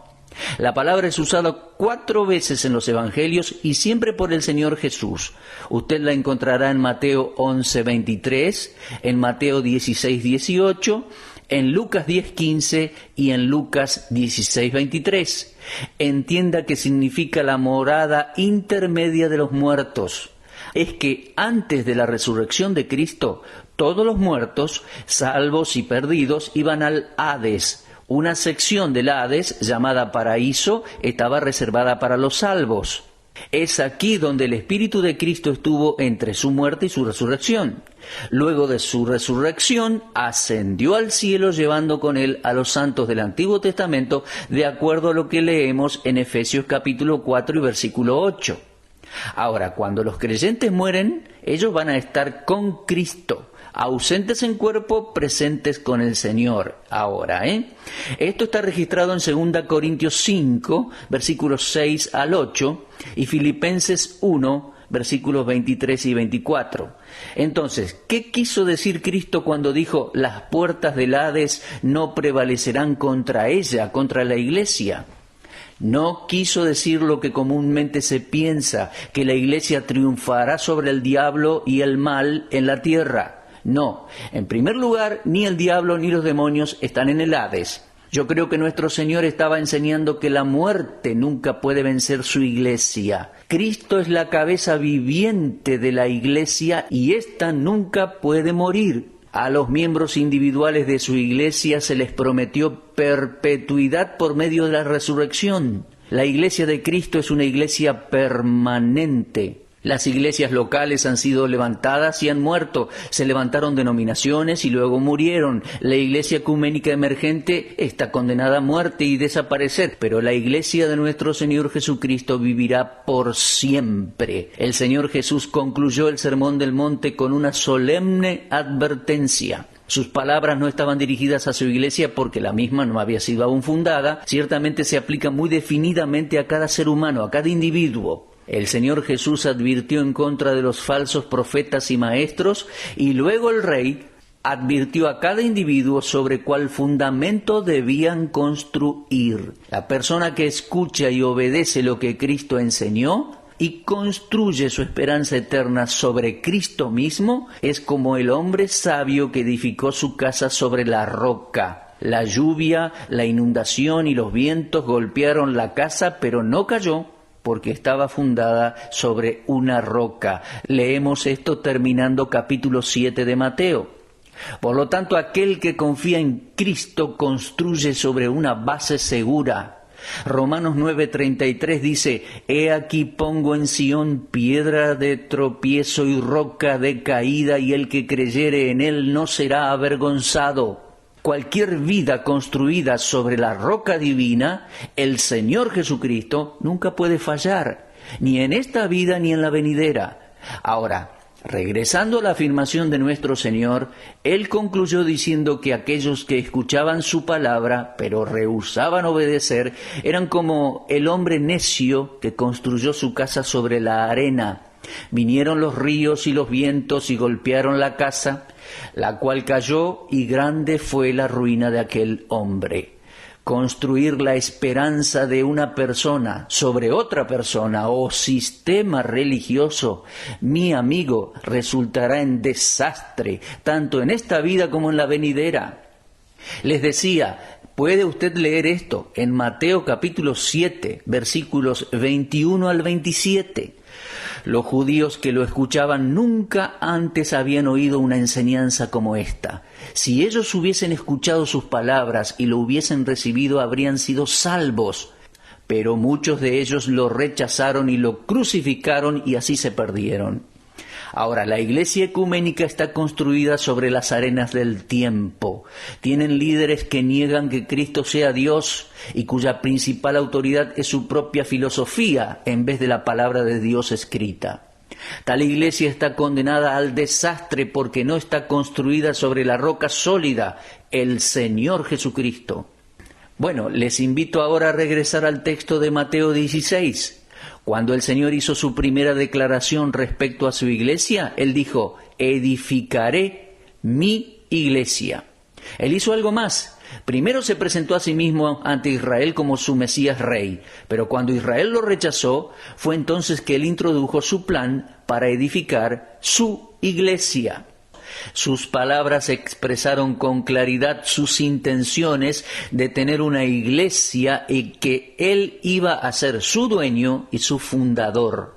La palabra es usada 4 veces en los Evangelios y siempre por el Señor Jesús. Usted la encontrará en Mateo 11:23, en Mateo 16:18, en Lucas 10:15 y en Lucas 16:23. Entienda que significa la morada intermedia de los muertos. Es que antes de la resurrección de Cristo, todos los muertos, salvos y perdidos, iban al Hades. Una sección del Hades, llamada paraíso, estaba reservada para los salvos. Es aquí donde el Espíritu de Cristo estuvo entre su muerte y su resurrección. Luego de su resurrección, ascendió al cielo llevando con él a los santos del Antiguo Testamento, de acuerdo a lo que leemos en Efesios capítulo 4 y versículo 8. Ahora, cuando los creyentes mueren, ellos van a estar con Cristo. Ausentes en cuerpo, presentes con el Señor. Ahora, esto está registrado en 2 Corintios 5, versículos 6 al 8, y Filipenses 1, versículos 23 y 24. Entonces, ¿qué quiso decir Cristo cuando dijo, las puertas del Hades no prevalecerán contra ella, contra la iglesia? No quiso decir lo que comúnmente se piensa, que la iglesia triunfará sobre el diablo y el mal en la tierra. No, en primer lugar, ni el diablo ni los demonios están en el Hades. Yo creo que nuestro Señor estaba enseñando que la muerte nunca puede vencer su iglesia. Cristo es la cabeza viviente de la iglesia y ésta nunca puede morir. A los miembros individuales de su iglesia se les prometió perpetuidad por medio de la resurrección. La iglesia de Cristo es una iglesia permanente. Las iglesias locales han sido levantadas y han muerto. Se levantaron denominaciones y luego murieron. La iglesia ecuménica emergente está condenada a muerte y desaparecer. Pero la iglesia de nuestro Señor Jesucristo vivirá por siempre. El Señor Jesús concluyó el Sermón del Monte con una solemne advertencia. Sus palabras no estaban dirigidas a su iglesia porque la misma no había sido aún fundada. Ciertamente se aplica muy definidamente a cada ser humano, a cada individuo. El Señor Jesús advirtió en contra de los falsos profetas y maestros, y luego el Rey advirtió a cada individuo sobre cuál fundamento debían construir. La persona que escucha y obedece lo que Cristo enseñó y construye su esperanza eterna sobre Cristo mismo es como el hombre sabio que edificó su casa sobre la roca. La lluvia, la inundación y los vientos golpearon la casa, pero no cayó porque estaba fundada sobre una roca. Leemos esto terminando capítulo 7 de Mateo. Por lo tanto, aquel que confía en Cristo construye sobre una base segura. Romanos 9:33 dice: «He aquí pongo en Sión piedra de tropiezo y roca de caída, y el que creyere en él no será avergonzado». Cualquier vida construida sobre la roca divina, el Señor Jesucristo, nunca puede fallar, ni en esta vida ni en la venidera. Ahora, regresando a la afirmación de nuestro Señor, Él concluyó diciendo que aquellos que escuchaban su palabra, pero rehusaban obedecer, eran como el hombre necio que construyó su casa sobre la arena. Vinieron los ríos y los vientos y golpearon la casa, la cual cayó, y grande fue la ruina de aquel hombre. Construir la esperanza de una persona sobre otra persona o sistema religioso, mi amigo, resultará en desastre, tanto en esta vida como en la venidera. Les decía, puede usted leer esto en Mateo capítulo 7, versículos 21 al 27. Los judíos que lo escuchaban nunca antes habían oído una enseñanza como esta. Si ellos hubiesen escuchado sus palabras y lo hubiesen recibido, habrían sido salvos. Pero muchos de ellos lo rechazaron y lo crucificaron, y así se perdieron. Ahora, la iglesia ecuménica está construida sobre las arenas del tiempo. Tienen líderes que niegan que Cristo sea Dios y cuya principal autoridad es su propia filosofía en vez de la palabra de Dios escrita. Tal iglesia está condenada al desastre porque no está construida sobre la roca sólida, el Señor Jesucristo. Bueno, les invito ahora a regresar al texto de Mateo 16. Cuando el Señor hizo su primera declaración respecto a su iglesia, Él dijo: edificaré mi iglesia. Él hizo algo más. Primero se presentó a sí mismo ante Israel como su Mesías Rey, pero cuando Israel lo rechazó, fue entonces que Él introdujo su plan para edificar su iglesia. Sus palabras expresaron con claridad sus intenciones de tener una iglesia y que Él iba a ser su dueño y su fundador.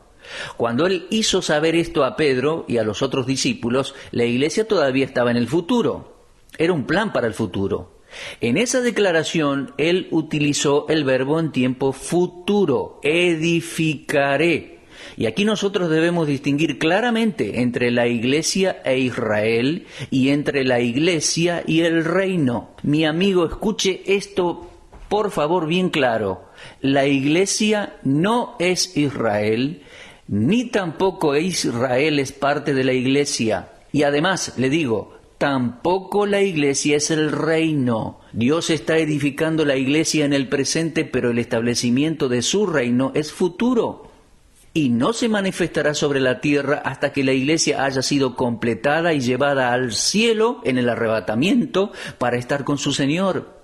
Cuando Él hizo saber esto a Pedro y a los otros discípulos, la iglesia todavía estaba en el futuro. Era un plan para el futuro. En esa declaración, Él utilizó el verbo en tiempo futuro: edificaré. Y aquí nosotros debemos distinguir claramente entre la iglesia e Israel y entre la iglesia y el reino. Mi amigo, escuche esto por favor bien claro. La iglesia no es Israel, ni tampoco Israel es parte de la iglesia. Y además, le digo, tampoco la iglesia es el reino. Dios está edificando la iglesia en el presente, pero el establecimiento de su reino es futuro. Y no se manifestará sobre la tierra hasta que la iglesia haya sido completada y llevada al cielo en el arrebatamiento para estar con su Señor.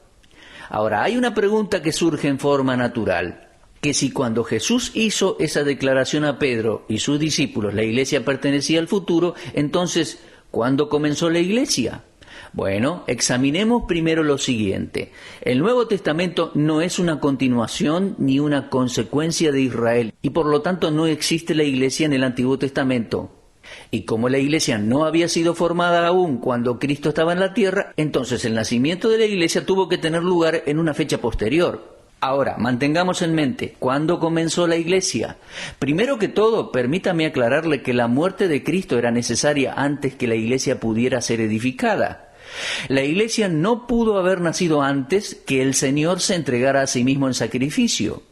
Ahora, hay una pregunta que surge en forma natural, que si cuando Jesús hizo esa declaración a Pedro y sus discípulos, la iglesia pertenecía al futuro, entonces, ¿cuándo comenzó la iglesia? Bueno, examinemos primero lo siguiente. El Nuevo Testamento no es una continuación ni una consecuencia de Israel, y por lo tanto no existe la iglesia en el Antiguo Testamento. Y como la iglesia no había sido formada aún cuando Cristo estaba en la tierra, entonces el nacimiento de la iglesia tuvo que tener lugar en una fecha posterior. Ahora, mantengamos en mente, ¿cuándo comenzó la iglesia? Primero que todo, permítame aclararle que la muerte de Cristo era necesaria antes que la iglesia pudiera ser edificada. La iglesia no pudo haber nacido antes que el Señor se entregara a sí mismo en sacrificio.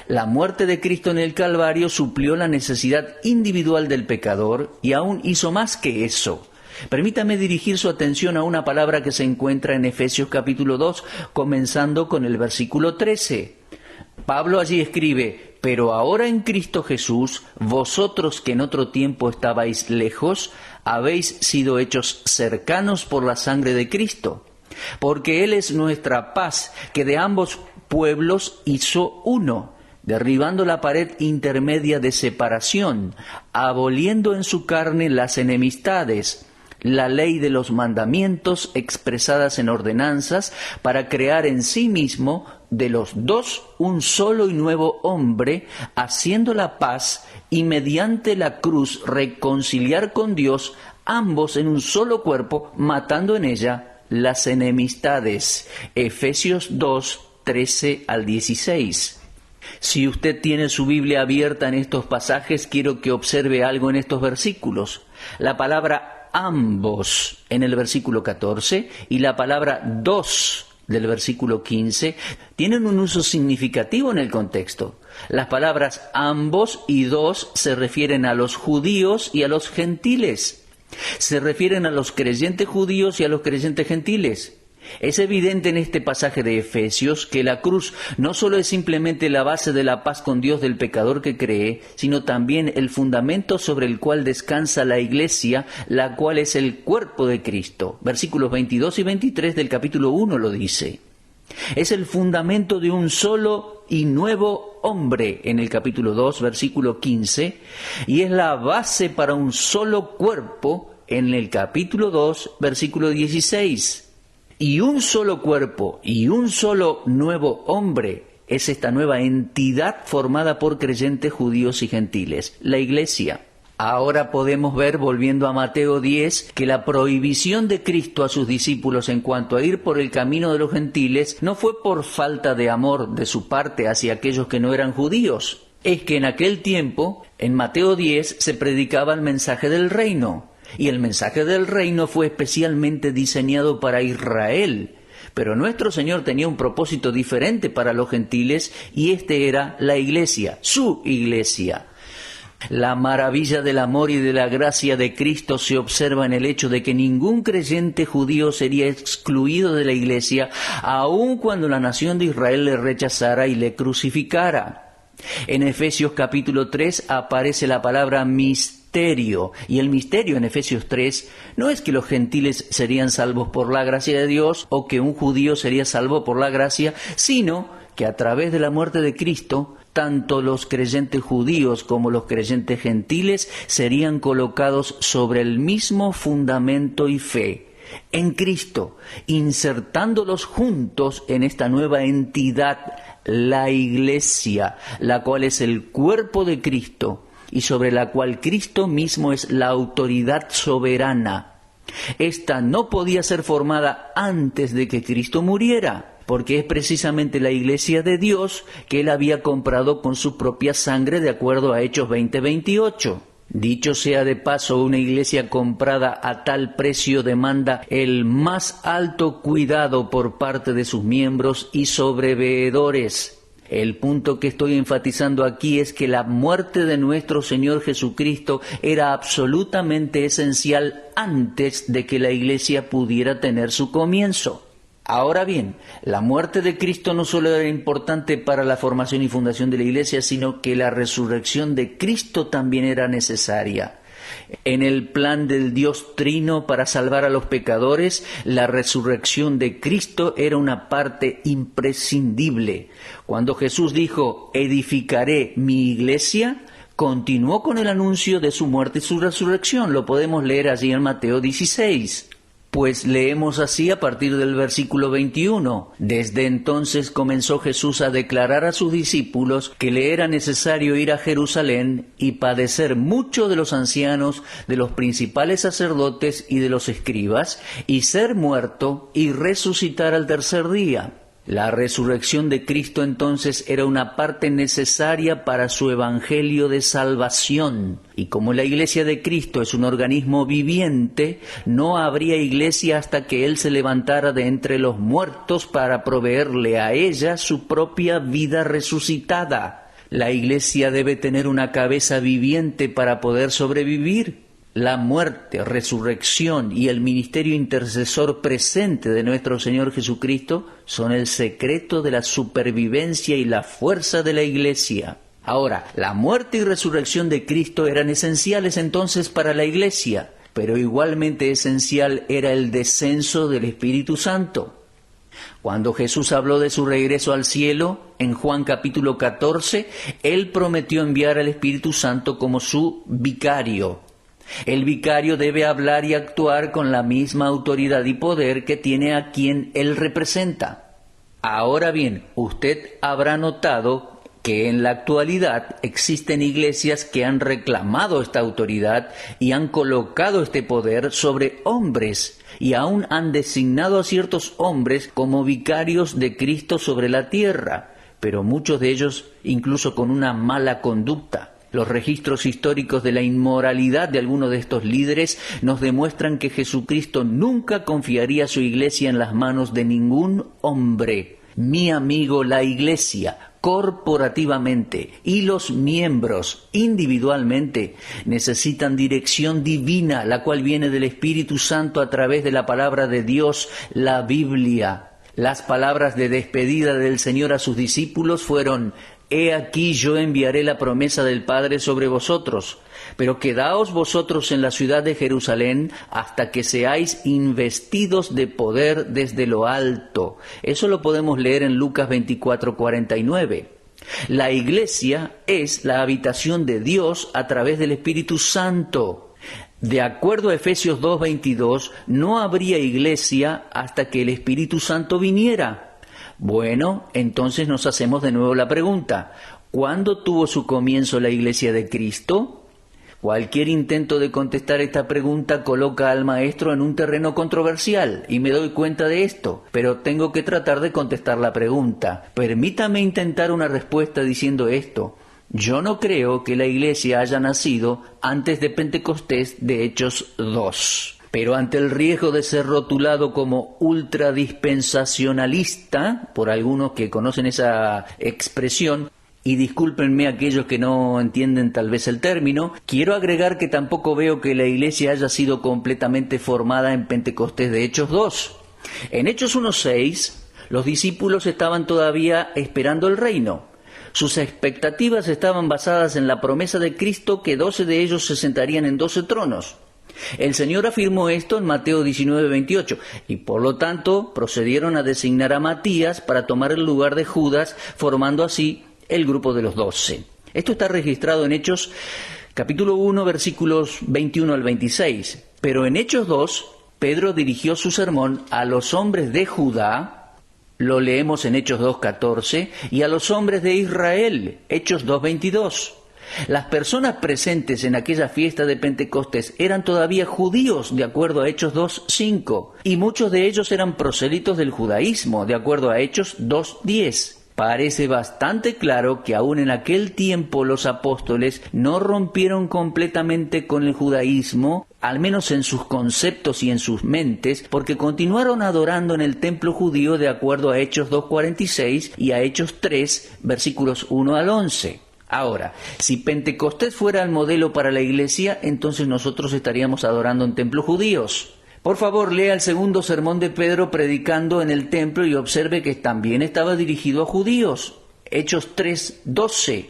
La muerte de Cristo en el Calvario suplió la necesidad individual del pecador y aún hizo más que eso. Permítame dirigir su atención a una palabra que se encuentra en Efesios capítulo 2, comenzando con el versículo 13. Pablo allí escribe: Pero ahora en Cristo Jesús, vosotros que en otro tiempo estabais lejos, habéis sido hechos cercanos por la sangre de Cristo. Porque Él es nuestra paz, que de ambos pueblos hizo uno, derribando la pared intermedia de separación, aboliendo en su carne las enemistades, la ley de los mandamientos expresadas en ordenanzas, para crear en sí mismo de los dos un solo y nuevo hombre, haciendo la paz y mediante la cruz reconciliar con Dios ambos en un solo cuerpo, matando en ella las enemistades. Efesios 2, 13 al 16. Si usted tiene su Biblia abierta en estos pasajes, quiero que observe algo en estos versículos. La palabra ambos en el versículo 14 y la palabra dos del versículo 15 tienen un uso significativo en el contexto. Las palabras ambos y dos se refieren a los judíos y a los gentiles. Se refieren a los creyentes judíos y a los creyentes gentiles. Es evidente en este pasaje de Efesios que la cruz no solo es simplemente la base de la paz con Dios del pecador que cree, sino también el fundamento sobre el cual descansa la Iglesia, la cual es el cuerpo de Cristo. Versículos 22 y 23 del capítulo 1 lo dice. Es el fundamento de un solo y nuevo hombre en el capítulo 2, versículo 15, y es la base para un solo cuerpo en el capítulo 2, versículo 16. Y un solo cuerpo y un solo nuevo hombre es esta nueva entidad formada por creyentes judíos y gentiles, la Iglesia. Ahora podemos ver, volviendo a Mateo 10, que la prohibición de Cristo a sus discípulos en cuanto a ir por el camino de los gentiles no fue por falta de amor de su parte hacia aquellos que no eran judíos. Es que en aquel tiempo, en Mateo 10, se predicaba el mensaje del reino. Y el mensaje del reino fue especialmente diseñado para Israel. Pero nuestro Señor tenía un propósito diferente para los gentiles, y este era la Iglesia, su Iglesia. La maravilla del amor y de la gracia de Cristo se observa en el hecho de que ningún creyente judío sería excluido de la Iglesia, aun cuando la nación de Israel le rechazara y le crucificara. En Efesios capítulo 3 aparece la palabra misterio, y el misterio en Efesios 3 no es que los gentiles serían salvos por la gracia de Dios o que un judío sería salvo por la gracia, sino que a través de la muerte de Cristo, tanto los creyentes judíos como los creyentes gentiles serían colocados sobre el mismo fundamento y fe, en Cristo, insertándolos juntos en esta nueva entidad, la Iglesia, la cual es el cuerpo de Cristo y sobre la cual Cristo mismo es la autoridad soberana. Esta no podía ser formada antes de que Cristo muriera, porque es precisamente la Iglesia de Dios que Él había comprado con su propia sangre, de acuerdo a Hechos 20:28. Dicho sea de paso, una iglesia comprada a tal precio demanda el más alto cuidado por parte de sus miembros y sobreveedores. El punto que estoy enfatizando aquí es que la muerte de nuestro Señor Jesucristo era absolutamente esencial antes de que la iglesia pudiera tener su comienzo. Ahora bien, la muerte de Cristo no solo era importante para la formación y fundación de la Iglesia, sino que la resurrección de Cristo también era necesaria. En el plan del Dios Trino para salvar a los pecadores, la resurrección de Cristo era una parte imprescindible. Cuando Jesús dijo, edificaré mi iglesia, continuó con el anuncio de su muerte y su resurrección. Lo podemos leer allí en Mateo 16. Pues leemos así a partir del versículo 21. Desde entonces comenzó Jesús a declarar a sus discípulos que le era necesario ir a Jerusalén y padecer mucho de los ancianos, de los principales sacerdotes y de los escribas, y ser muerto y resucitar al tercer día. La resurrección de Cristo entonces era una parte necesaria para su evangelio de salvación. Y como la iglesia de Cristo es un organismo viviente, no habría iglesia hasta que Él se levantara de entre los muertos para proveerle a ella su propia vida resucitada. La iglesia debe tener una cabeza viviente para poder sobrevivir. La muerte, resurrección y el ministerio intercesor presente de nuestro Señor Jesucristo son el secreto de la supervivencia y la fuerza de la Iglesia. Ahora, la muerte y resurrección de Cristo eran esenciales entonces para la Iglesia, pero igualmente esencial era el descenso del Espíritu Santo. Cuando Jesús habló de su regreso al cielo, en Juan capítulo 14, Él prometió enviar al Espíritu Santo como su vicario. El vicario debe hablar y actuar con la misma autoridad y poder que tiene a quien Él representa. Ahora bien, usted habrá notado que en la actualidad existen iglesias que han reclamado esta autoridad y han colocado este poder sobre hombres y aún han designado a ciertos hombres como vicarios de Cristo sobre la tierra, pero muchos de ellos incluso con una mala conducta. Los registros históricos de la inmoralidad de algunos de estos líderes nos demuestran que Jesucristo nunca confiaría su iglesia en las manos de ningún hombre. Mi amigo, la iglesia, corporativamente, y los miembros individualmente necesitan dirección divina, la cual viene del Espíritu Santo a través de la palabra de Dios, la Biblia. Las palabras de despedida del Señor a sus discípulos fueron: «He aquí yo enviaré la promesa del Padre sobre vosotros, pero quedaos vosotros en la ciudad de Jerusalén hasta que seáis investidos de poder desde lo alto». Eso lo podemos leer en Lucas 24:49. La iglesia es la habitación de Dios a través del Espíritu Santo. De acuerdo a Efesios 2:22, no habría iglesia hasta que el Espíritu Santo viniera. Bueno, entonces nos hacemos de nuevo la pregunta: ¿cuándo tuvo su comienzo la Iglesia de Cristo? Cualquier intento de contestar esta pregunta coloca al maestro en un terreno controversial, y me doy cuenta de esto, pero tengo que tratar de contestar la pregunta. Permítame intentar una respuesta diciendo esto: yo no creo que la Iglesia haya nacido antes de Pentecostés de Hechos 2. Pero ante el riesgo de ser rotulado como ultradispensacionalista, por algunos que conocen esa expresión, y discúlpenme aquellos que no entienden tal vez el término, quiero agregar que tampoco veo que la Iglesia haya sido completamente formada en Pentecostés de Hechos 2. En Hechos 1:6, los discípulos estaban todavía esperando el reino. Sus expectativas estaban basadas en la promesa de Cristo que 12 de ellos se sentarían en 12 tronos. El Señor afirmó esto en Mateo 19:28, y por lo tanto procedieron a designar a Matías para tomar el lugar de Judas, formando así el grupo de los 12. Esto está registrado en Hechos capítulo 1, versículos 21 al 26. Pero en Hechos 2, Pedro dirigió su sermón a los hombres de Judá, lo leemos en Hechos 2:14, y a los hombres de Israel, Hechos 2:22. Las personas presentes en aquella fiesta de Pentecostés eran todavía judíos, de acuerdo a Hechos 2:5, y muchos de ellos eran prosélitos del judaísmo, de acuerdo a Hechos 2:10. Parece bastante claro que aún en aquel tiempo los apóstoles no rompieron completamente con el judaísmo, al menos en sus conceptos y en sus mentes, porque continuaron adorando en el templo judío de acuerdo a Hechos 2:46 y a Hechos 3, versículos 1 al 11. Ahora, si Pentecostés fuera el modelo para la iglesia, entonces nosotros estaríamos adorando en templos judíos. Por favor, lea el segundo sermón de Pedro predicando en el templo y observe que también estaba dirigido a judíos. Hechos 3:12.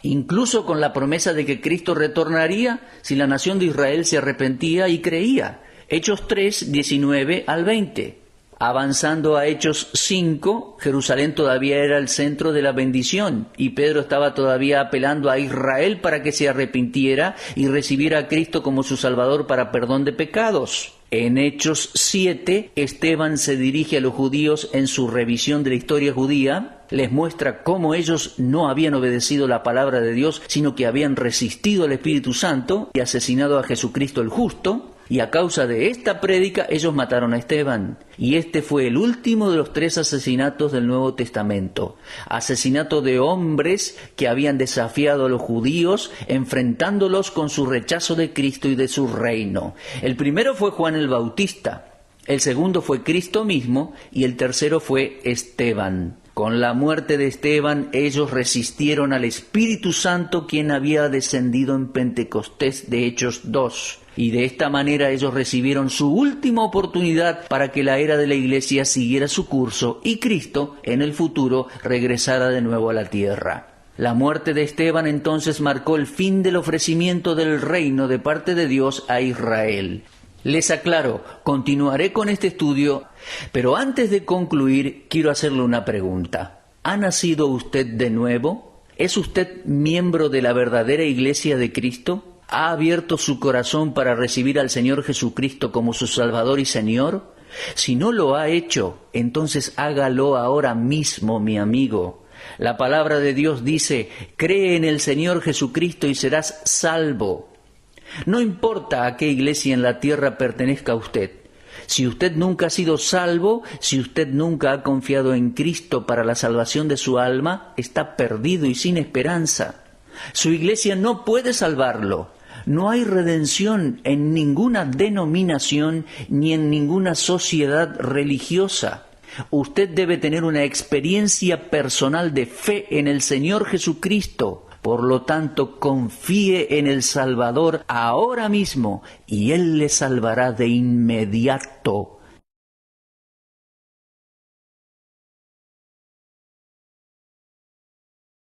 Incluso con la promesa de que Cristo retornaría si la nación de Israel se arrepentía y creía. Hechos 3:19 al 20. Avanzando a Hechos 5, Jerusalén todavía era el centro de la bendición y Pedro estaba todavía apelando a Israel para que se arrepintiera y recibiera a Cristo como su Salvador para perdón de pecados. En Hechos 7, Esteban se dirige a los judíos en su revisión de la historia judía, les muestra cómo ellos no habían obedecido la palabra de Dios, sino que habían resistido al Espíritu Santo y asesinado a Jesucristo el justo. Y a causa de esta prédica ellos mataron a Esteban. Y este fue el último de los 3 asesinatos del Nuevo Testamento. Asesinato de hombres que habían desafiado a los judíos, enfrentándolos con su rechazo de Cristo y de su reino. El primero fue Juan el Bautista, el segundo fue Cristo mismo y el tercero fue Esteban. Con la muerte de Esteban, ellos resistieron al Espíritu Santo, quien había descendido en Pentecostés de Hechos 2. Y de esta manera ellos recibieron su última oportunidad para que la era de la Iglesia siguiera su curso y Cristo, en el futuro, regresara de nuevo a la tierra. La muerte de Esteban entonces marcó el fin del ofrecimiento del reino de parte de Dios a Israel. Les aclaro, continuaré con este estudio, pero antes de concluir quiero hacerle una pregunta. ¿Ha nacido usted de nuevo? ¿Es usted miembro de la verdadera Iglesia de Cristo? ¿Ha abierto su corazón para recibir al Señor Jesucristo como su Salvador y Señor? Si no lo ha hecho, entonces hágalo ahora mismo, mi amigo. La palabra de Dios dice, cree en el Señor Jesucristo y serás salvo. No importa a qué iglesia en la tierra pertenezca usted. Si usted nunca ha sido salvo, si usted nunca ha confiado en Cristo para la salvación de su alma, está perdido y sin esperanza. Su iglesia no puede salvarlo. No hay redención en ninguna denominación ni en ninguna sociedad religiosa. Usted debe tener una experiencia personal de fe en el Señor Jesucristo. Por lo tanto, confíe en el Salvador ahora mismo y Él le salvará de inmediato.